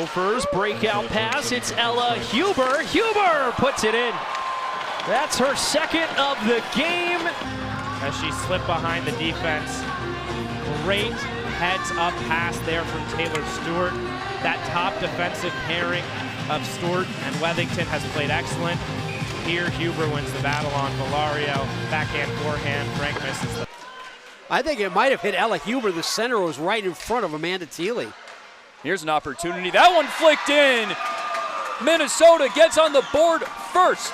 Gophers breakout pass, it's Ella Huber. Huber puts it in. That's her second of the game. As she slipped behind the defense. Great heads-up pass there from Taylor Stewart. That top defensive pairing of Stewart and Wethington has played excellent. Here, Huber wins the battle on Valario. Backhand, forehand, Frank misses the... I think it might have hit Ella Huber. The center was right in front of Amanda Thiele. Here's an opportunity. That one flicked in. Minnesota gets on the board first.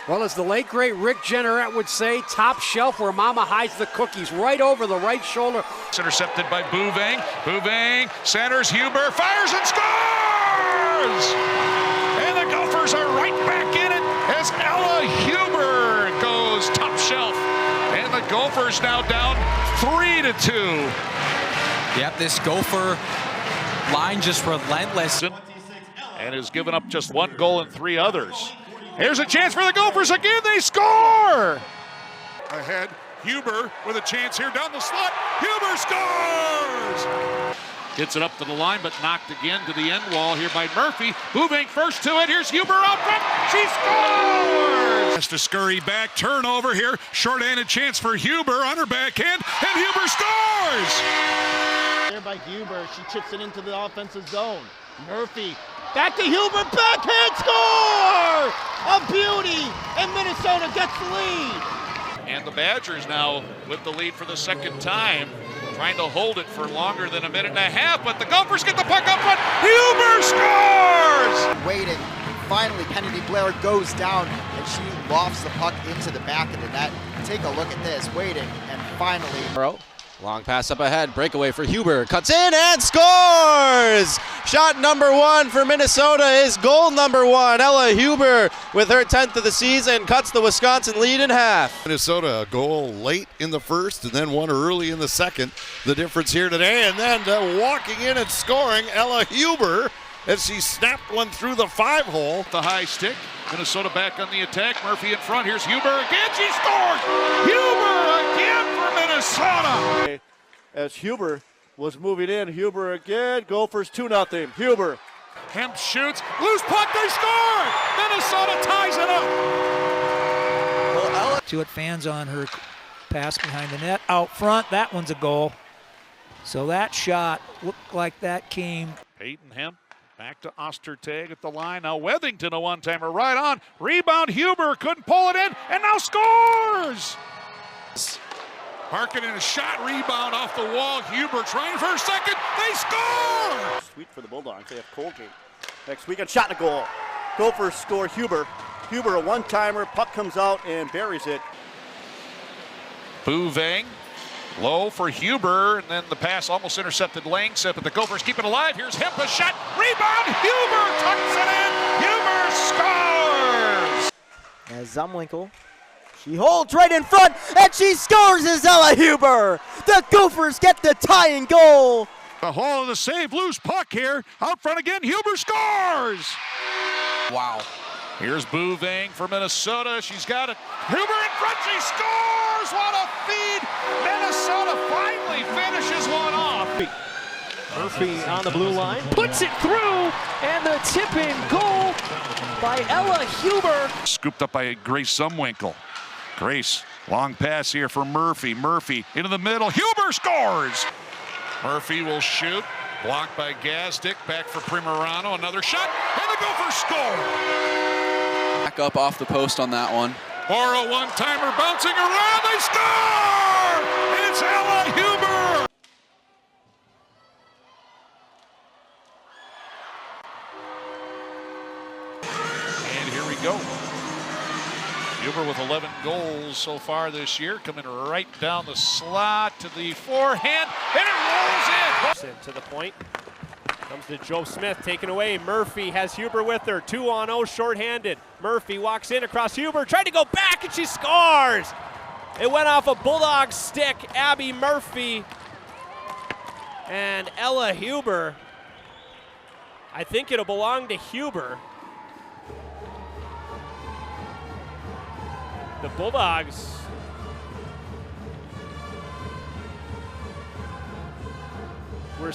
Well, as the late, great Rick Jenneret would say, top shelf where mama hides the cookies, right over the right shoulder. It's intercepted by Bouvang. Bouvang centers, Huber fires and scores! And the Gophers are right back in it as Ella Huber goes top shelf. And the Gophers now down 3-2. Yep, this Gopher line just relentless. And has given up just one goal and 3 others. Here's a chance for the Gophers again, they score! Ahead, Huber with a chance here down the slot. Huber scores! Gets it up to the line, but knocked again to the end wall here by Murphy. Moving first to it, here's Huber out front, she scores! Has to scurry back, turnover here, short-handed chance for Huber on her backhand, and Huber scores! There by Huber, she chips it into the offensive zone. Murphy, back to Huber, backhand score! A beauty, and Minnesota gets the lead. And the Badgers now with the lead for the second time, trying to hold it for longer than a minute and a half, but the Gophers get the puck up front. Huber scores! Waiting, finally Kennedy Blair goes down, and she lofts the puck into the back of the net. Take a look at this, waiting, and finally... Long pass up ahead, breakaway for Huber, cuts in and scores! Shot number 1 for Minnesota is goal number 1. Ella Huber with her 10th of the season cuts the Wisconsin lead in half. Minnesota a goal late in the first and then one early in the second. The difference here today, and then walking in and scoring Ella Huber as she snapped one through the 5-hole. The high stick, Minnesota back on the attack, Murphy in front, here's Huber again, she scores! Huber again for Minnesota! As Huber was moving in, Huber again, Gophers 2-0, Huber. Hemp shoots, loose puck, they score! Minnesota ties it up! To it, fans on her pass behind the net, out front, that one's a goal. So that shot looked like that came. Peyton Hemp. Back to Ostertag at the line. Now Wethington, a one-timer right on. Rebound, Huber couldn't pull it in, and now scores! Harkin in a shot, rebound off the wall. Huber trying for a second. They score! Sweet for the Bulldogs. They have Colgate next weekend. Shot and a goal. Gophers score Huber. Huber, a one-timer. Puck comes out and buries it. Bouvang. Low for Huber, and then the pass almost intercepted Langseth, but the Gophers keep it alive. Here's Hemp, a shot, rebound, Huber tucks it in, Huber scores! As Zumwinkle, she holds right in front, and she scores as Ella Huber! The Gophers get the tying goal! The hole of the save, loose puck here, out front again, Huber scores! Wow. Here's Bouvang for Minnesota, she's got it, Huber in front, she scores! What a feed! Minnesota finally finishes one off. Murphy on the blue line, puts it through, and the tip-in goal by Ella Huber. Scooped up by Grace Zumwinkle. Grace, long pass here for Murphy. Murphy into the middle, Huber scores! Murphy will shoot, blocked by Gazdick, back for Primerano, another shot, and the Gophers score! Back up off the post on that one. Or a one-timer bouncing around, they score! It's Ella Huber! And here we go. Huber with 11 goals so far this year, coming right down the slot to the forehand, and it rolls in! To the point. Comes to Joe Smith, taken away. Murphy has Huber with her. 2-on-0, shorthanded. Murphy walks in across Huber, tried to go back, and she scores! It went off a Bulldog stick. Abby Murphy and Ella Huber. I think it'll belong to Huber. The Bulldogs